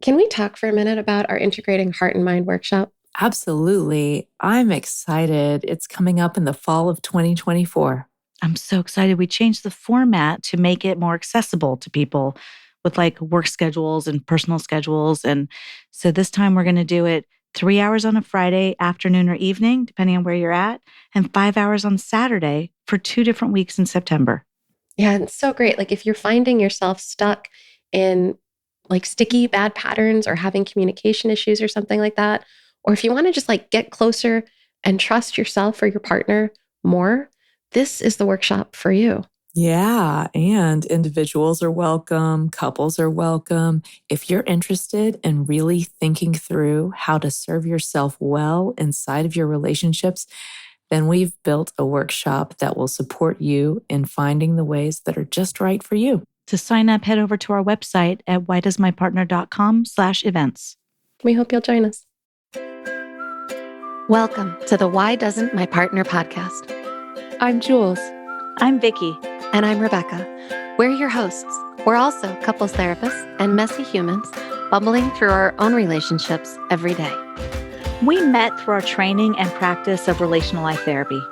Can we talk for a minute about our Integrating Heart and Mind workshop? Absolutely. I'm excited. It's coming up in the fall of 2024. I'm so excited. We changed the format to make it more accessible to people with like work schedules and personal schedules. And so this time we're going to do it 3 hours on a Friday afternoon or evening, depending on where you're at, and 5 hours on Saturday for 2 different weeks in September. Yeah, and it's so great. Like if you're finding yourself stuck in like sticky bad patterns or having communication issues or something like that, or if you want to just like get closer and trust yourself or your partner more, this is the workshop for you. Yeah, and individuals are welcome, couples are welcome. If you're interested in really thinking through how to serve yourself well inside of your relationships, then we've built a workshop that will support you in finding the ways that are just right for you. To sign up, head over to our website at whydoesmypartner.com/events. We hope you'll join us. Welcome to the Why Doesn't My Partner podcast. I'm Jules. I'm Vicky. And I'm Rebecca. We're your hosts. We're also couples therapists and messy humans bumbling through our own relationships every day. We met through our training and practice of relational life therapy.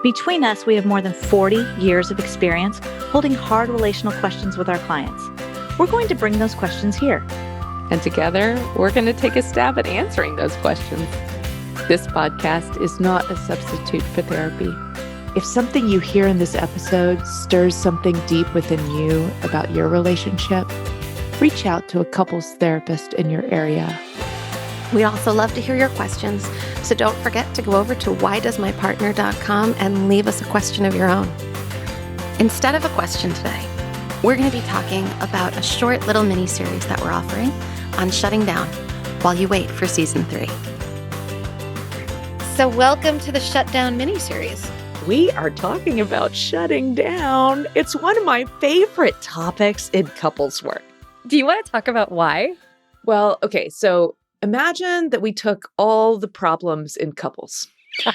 Between us, we have more than 40 years of experience holding hard relational questions with our clients. We're going to bring those questions here. And together, we're going to take a stab at answering those questions. This podcast is not a substitute for therapy. If something you hear in this episode stirs something deep within you about your relationship, reach out to a couples therapist in your area. We'd also love to hear your questions, so don't forget to go over to whydoesmypartner.com and leave us a question of your own. Instead of a question today, we're going to be talking about a short little mini-series that we're offering on shutting down while you wait for season 3. So welcome to the Shutdown mini-series. We are talking about shutting down. It's one of my favorite topics in couples work. Do you want to talk about why? Well, okay, so imagine that we took all the problems in couples and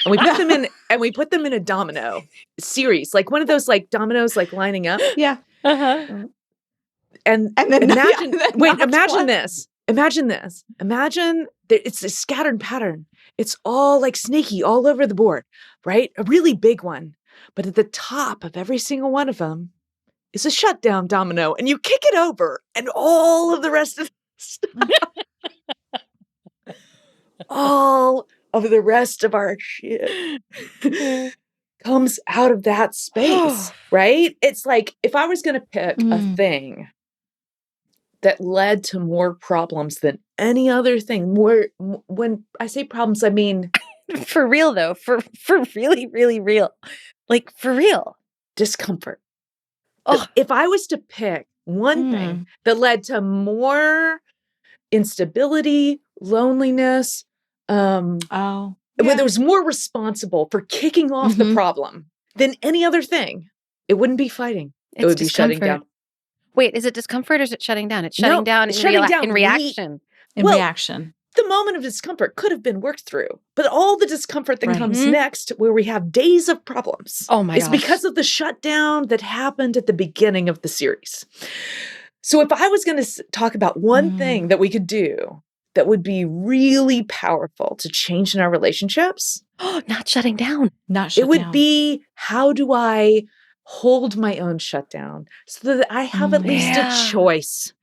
we put them in a domino series, like one of those like dominoes like lining up. Yeah. Uh-huh. And then imagine this. Imagine this. Imagine that it's a scattered pattern. It's all like snaky all over the board, right? A really big one. But at the top of every single one of them is a shutdown domino, and you kick it over, and all of the rest of all of the rest of our shit comes out of that space, right? It's like if I was going to pick a thing that led to more problems than any other thing. When I say problems, I mean for real though, for really, really real, like for real discomfort. If I was to pick one thing that led to more instability, loneliness, where there was more responsible for kicking off the problem than any other thing, it wouldn't be fighting. It would be shutting down. Wait, is it discomfort or is it shutting down? It's shutting down in reaction. Reaction. The moment of discomfort could have been worked through, but all the discomfort that comes next, where we have days of problems, is because of the shutdown that happened at the beginning of the series. So if I was going to talk about one thing that we could do that would be really powerful to change in our relationships, not shutting down. It would be, how do I hold my own shutdown so that I have at least a choice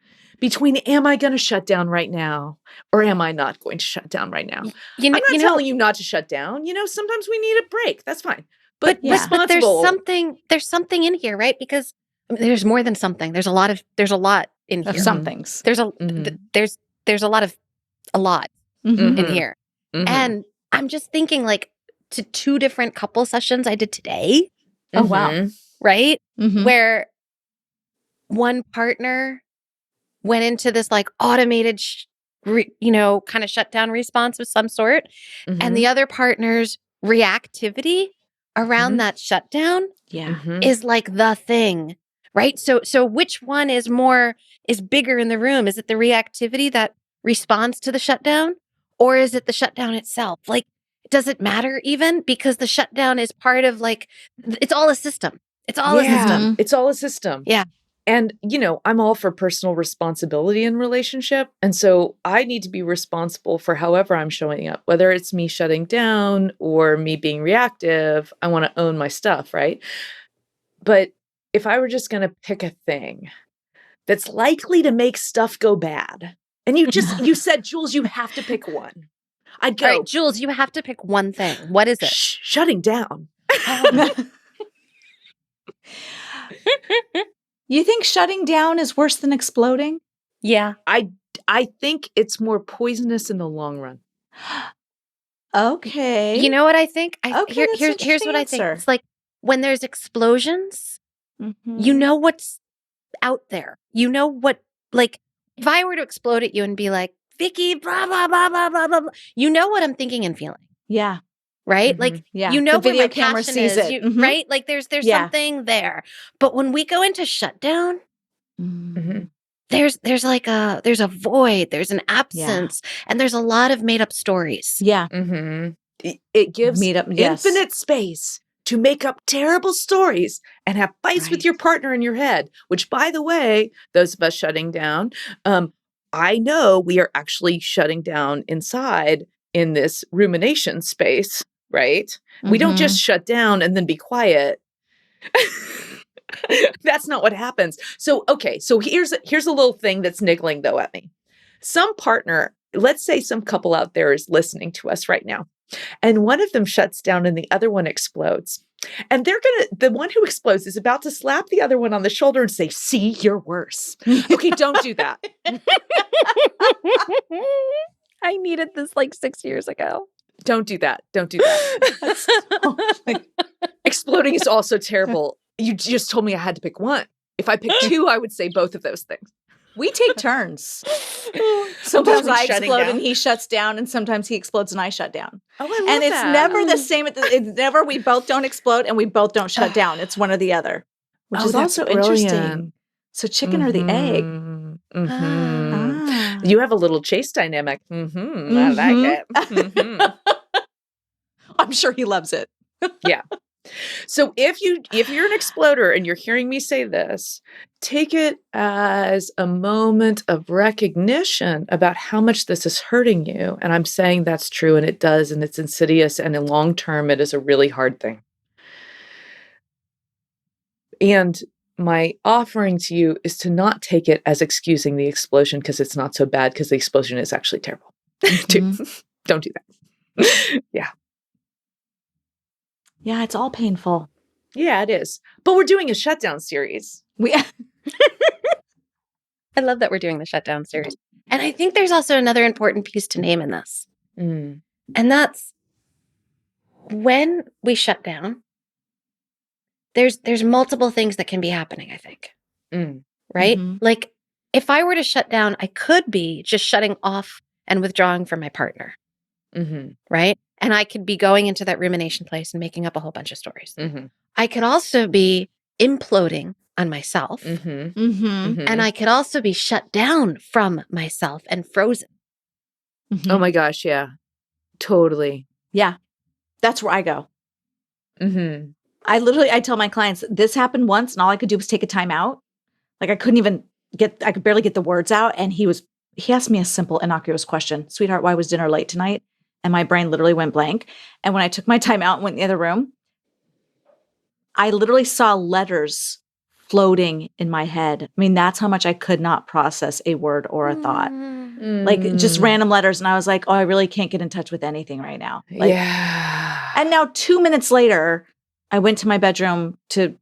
between, am I going to shut down right now or am I not going to shut down right now? I'm not telling you not to shut down. Sometimes we need a break. That's fine. But responsible. But there's something in here, right? Because there's more than something. There's a lot in here. Of some things. There's a lot in here. And I'm just thinking like to 2 different couple sessions I did today. Oh, wow. Right? Where one partner went into this like automated, kind of shutdown response of some sort. And the other partner's reactivity around that shutdown is like the thing, right? So which one is bigger in the room? Is it the reactivity that responds to the shutdown, or is it the shutdown itself? Like, does it matter even? Because the shutdown is part of like, it's all a system. It's all a system. It's all a system. Yeah. And, I'm all for personal responsibility in relationship. And so I need to be responsible for however I'm showing up, whether it's me shutting down or me being reactive. I want to own my stuff, right? But if I were just going to pick a thing that's likely to make stuff go bad, and you said, Jules, you have to pick one. I'd go, all right, Jules, you have to pick one thing. What is it? Shutting down. You think shutting down is worse than exploding? Yeah. I think it's more poisonous in the long run. Okay. You know what I think? Okay, here's what I think. It's like when there's explosions, Mm-hmm. you know what's out there. You know what, like, if I were to explode at you and be like, Vicky, blah, blah, blah, blah, blah, blah, you know what I'm thinking and feeling. Yeah. Right? Mhm. Like, Yeah. you know The video where my camera passion sees is, it. Mhm. right? Like there's something there. But when we go into shutdown, Mhm. there's a void, there's an absence, and there's a lot of made up stories. Yeah. Mhm. It gives yes. infinite space to make up terrible stories and have fights with your partner in your head, which, by the way, those of us shutting down, I know we are actually shutting down inside in this rumination space, right? Mm-hmm. We don't just shut down and then be quiet. That's not what happens. So, okay, so here's a little thing that's niggling though at me. Some partner, let's say some couple out there is listening to us right now, and one of them shuts down and the other one explodes. And the one who explodes is about to slap the other one on the shoulder and say, see, you're worse. Okay, don't do that. I needed this like 6 years ago. Don't do that. Don't do that. Exploding is also terrible. You just told me I had to pick one. If I picked two, I would say both of those things. We take turns. Sometimes I explode and he shuts down, and sometimes he explodes and I shut down. Oh, I love and it's that. never the same. It's never we both don't explode and we both don't shut down. It's one or the other, which is also interesting. So chicken or the egg? Mm-hmm. Ah. You have a little chase dynamic. Mm-hmm. I like it. Mm-hmm. I'm sure he loves it. Yeah. So if you're an exploder and you're hearing me say this, take it as a moment of recognition about how much this is hurting you. And I'm saying that's true, and it does, and it's insidious, and in long term, it is a really hard thing. And my offering to you is to not take it as excusing the explosion because it's not so bad, because the explosion is actually terrible. Don't do that. Yeah. Yeah, it's all painful. Yeah, it is. But we're doing a shutdown series. I love that we're doing the shutdown series. And I think there's also another important piece to name in this. Mm. And that's when we shut down, there's multiple things that can be happening, I think. Right? Mm-hmm. Like if I were to shut down, I could be just shutting off and withdrawing from my partner. Mm-hmm. Right? And I could be going into that rumination place and making up a whole bunch of stories. Mm-hmm. I could also be imploding on myself. Mm-hmm. Mm-hmm. And I could also be shut down from myself and frozen. Mm-hmm. Oh my gosh, yeah. Totally. Yeah. That's where I go. Mm-hmm. I tell my clients, this happened once and all I could do was take a time out. Like I could barely get the words out. And he asked me a simple, innocuous question. Sweetheart, why was dinner late tonight? And my brain literally went blank. And when I took my time out and went in the other room, I literally saw letters floating in my head. I mean, that's how much I could not process a word or a thought. Like just random letters. And I was like, oh, I really can't get in touch with anything right now. Like, yeah. And now 2 minutes later, I went to my bedroom to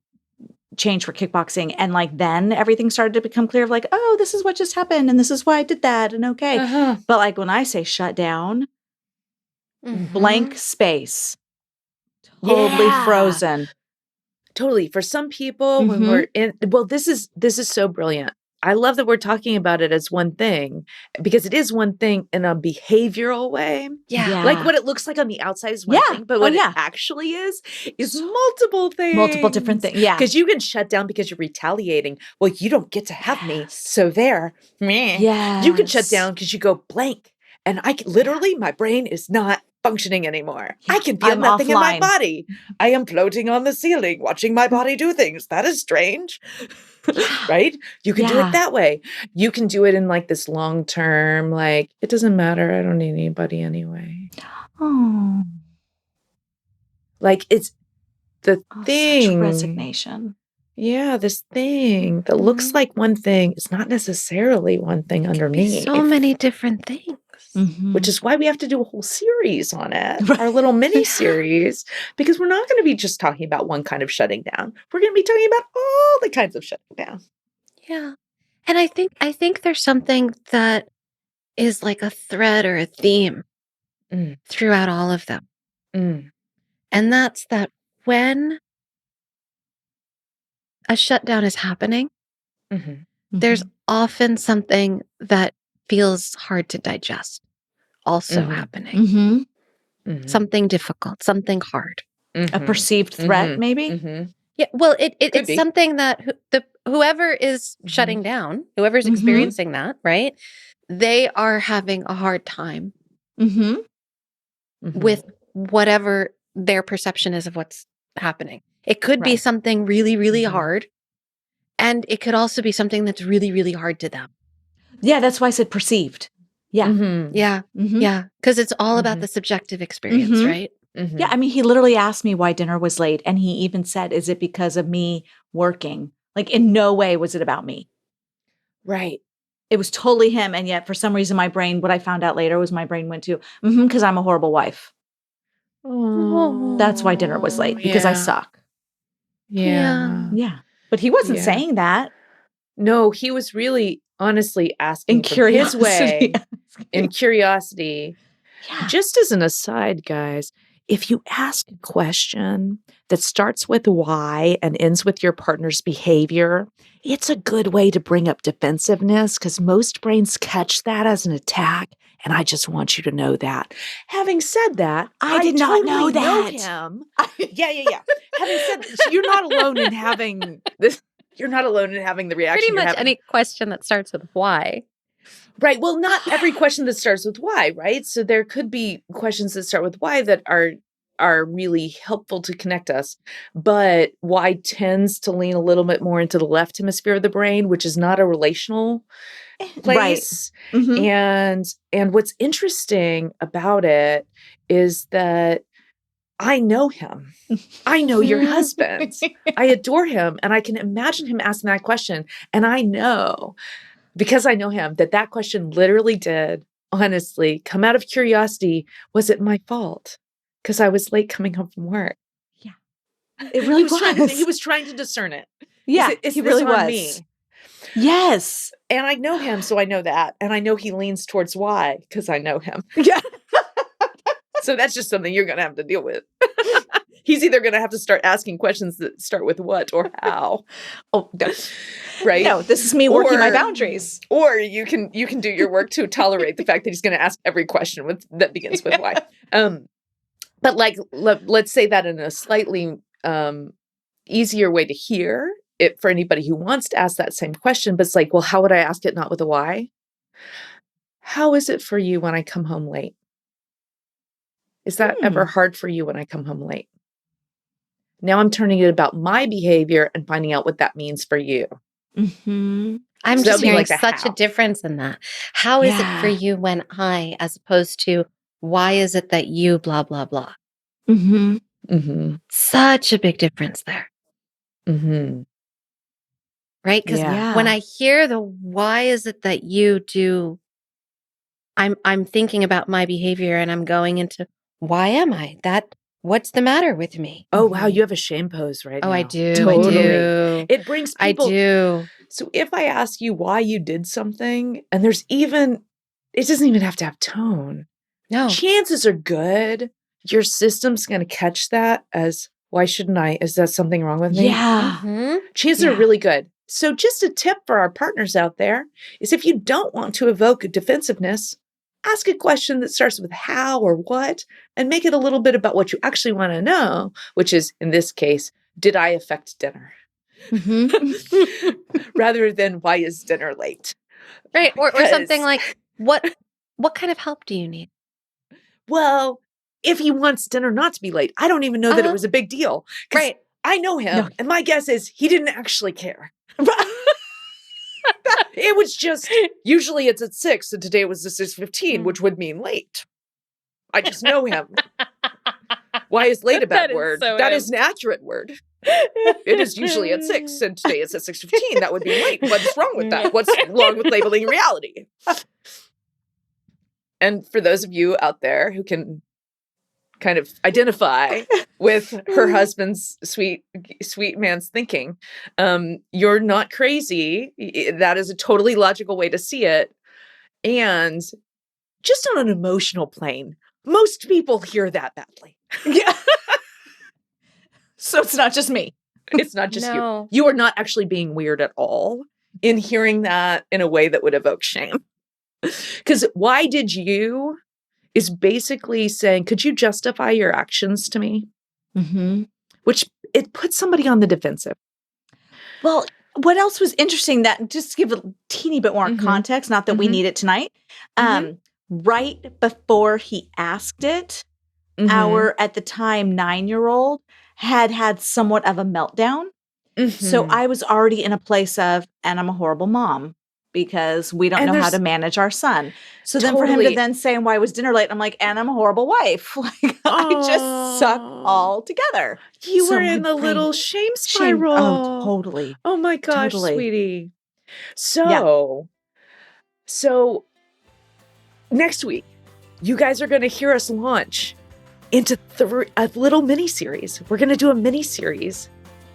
change for kickboxing. And like then everything started to become clear of like, oh, this is what just happened. And this is why I did that. And okay. Uh-huh. But like when I say shut down, blank space, totally frozen. Totally. For some people, when we're in, well, this is so brilliant. I love that we're talking about it as one thing, because it is one thing in a behavioral way. Yeah. Like what it looks like on the outside is one thing, but what it actually is multiple things. Multiple different things. Yeah. Because you can shut down because you're retaliating. Well, you don't get to have me. So there. Meh. Yeah. You can shut down because you go blank. And literally, my brain is not functioning anymore. Yeah, I can feel I'm nothing in my offline. body. I am floating on the ceiling, watching my body do things. That is strange. Right? You can do it that way. You can do it in like this long term, like, it doesn't matter. I don't need anybody anyway. Oh. Like, it's the thing. Such resignation. Yeah, this thing that looks like one thing is not necessarily one thing underneath. So many different things. Which is why we have to do a whole series on it, our little mini series, because we're not going to be just talking about one kind of shutting down. We're going to be talking about all the kinds of shutting down. Yeah. And I think there's something that is like a thread or a theme throughout all of them. And that's that when a shutdown is happening, there's often something that feels hard to digest also happening. Something difficult, something hard. A perceived threat, maybe? Yeah, well, it's something that whoever is shutting down, whoever's experiencing that, right? They are having a hard time with whatever their perception is of what's happening. It could be something really, really hard. And it could also be something that's really, really hard to them. Yeah, that's why I said perceived. Yeah. Yeah. Yeah. Because it's all about the subjective experience, right? Yeah. I mean, he literally asked me why dinner was late. And he even said, is it because of me working? Like, in no way was it about me. Right. It was totally him. And yet, for some reason, my brain, what I found out later was my brain went to, because I'm a horrible wife. Oh, that's why dinner was late, because I suck. Yeah. Yeah. But he wasn't saying that. No, he was really honestly asking from his way in curiosity. Yeah. Just as an aside, guys, if you ask a question that starts with why and ends with your partner's behavior, it's a good way to bring up defensiveness because most brains catch that as an attack. And I just want you to know that. Having said that, I did not know that. Know him. Yeah. Having said that, you're not alone in having this. You're not alone in having the reaction. Pretty much any question that starts with why. Right. Well, not every question that starts with why, right? So there could be questions that start with why that are really helpful to connect us. But why tends to lean a little bit more into the left hemisphere of the brain, which is not a relational place. Right. And what's interesting about it is that I know him. I know your husband. I adore him. And I can imagine him asking that question. And I know, because I know him, that question literally did, honestly, come out of curiosity. Was it my fault? Because I was late coming home from work. Yeah. It really was. He was trying to discern it. Yeah, is he this really on was. Me? Yes. And I know him, so I know that. And I know he leans towards why, because I know him. Yeah. So that's just something you're going to have to deal with. He's either going to have to start asking questions that start with what or how. Oh, no. Right? No, this is me working my boundaries. Or you can do your work to tolerate the fact that he's going to ask every question that begins with why. But like, let's say that in a slightly easier way to hear it for anybody who wants to ask that same question. But it's like, well, how would I ask it not with a why? How is it for you when I come home late? Is that ever hard for you when I come home late? Now I'm turning it about my behavior and finding out what that means for you. I'm just hearing such a difference in that. How is it for you when I, as opposed to why is it that you blah, blah, blah? Such a big difference there. Right? Because when I hear the why is it that you do, I'm thinking about my behavior and I'm going into why am I? What's the matter with me? Oh, wow. You have a shame pose right now. Oh, I do. Totally. I do. It brings people. I do. So if I ask you why you did something, and it doesn't even have to have tone. No. Chances are good your system's going to catch that as, why shouldn't I? Is that something wrong with me? Yeah. Chances are really good. So just a tip for our partners out there is if you don't want to evoke defensiveness, ask a question that starts with how or what, and make it a little bit about what you actually want to know, which is, in this case, did I affect dinner? Rather than why is dinner late? Right. Or something like, what kind of help do you need? Well, if he wants dinner not to be late. I don't even know that it was a big deal. Right. I know him, and my guess is he didn't actually care. It was just, usually it's at 6, and today it was at 6:15, which would mean late. I just know him. Why is late a bad word? That is an accurate word. It is usually at 6, and today it's at 6:15. That would be late. What's wrong with that? What's wrong with labeling reality? And for those of you out there who can kind of identify with her husband's sweet man's thinking, you're not crazy. That is a totally logical way to see it. And just on an emotional plane, most people hear that badly. Yeah. So it's not just me. It's not just you. You are not actually being weird at all in hearing that in a way that would evoke shame. Because why did you is basically saying, could you justify your actions to me? Mm-hmm. Which it puts somebody on the defensive. Well, what else was interesting that just to give a teeny bit more context, not that we need it tonight. Right before he asked it, our, at the time, 9-year-old had somewhat of a meltdown. So I was already in a place of, and I'm a horrible mom because we don't know how to manage our son. So then for him to then say, why was dinner late? I'm like, and I'm a horrible wife. Like I just suck all together. You were in the little shame spiral. Oh, totally. Oh my gosh, sweetie. So next week, you guys are going to hear us launch into a little mini-series. We're going to do a mini-series,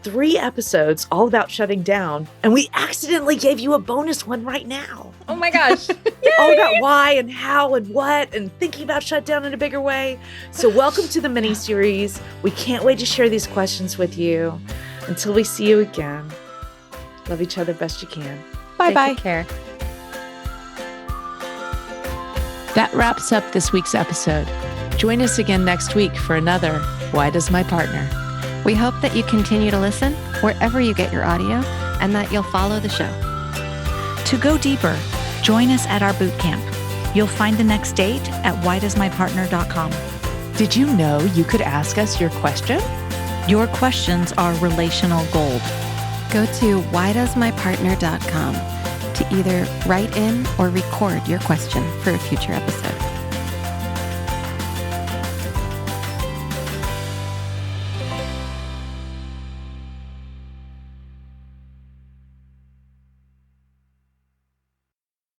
3 episodes, all about shutting down. And we accidentally gave you a bonus one right now. Oh my gosh. All about why and how and what and thinking about shutdown in a bigger way. So welcome to the mini-series. We can't wait to share these questions with you. Until we see you again, love each other best you can. Bye-bye. Take care. That wraps up this week's episode. Join us again next week for another Why Does My Partner? We hope that you continue to listen wherever you get your audio and that you'll follow the show. To go deeper, join us at our boot camp. You'll find the next date at whydoesmypartner.com. Did you know you could ask us your question? Your questions are relational gold. Go to whydoesmypartner.com to either write in or record your question for a future episode.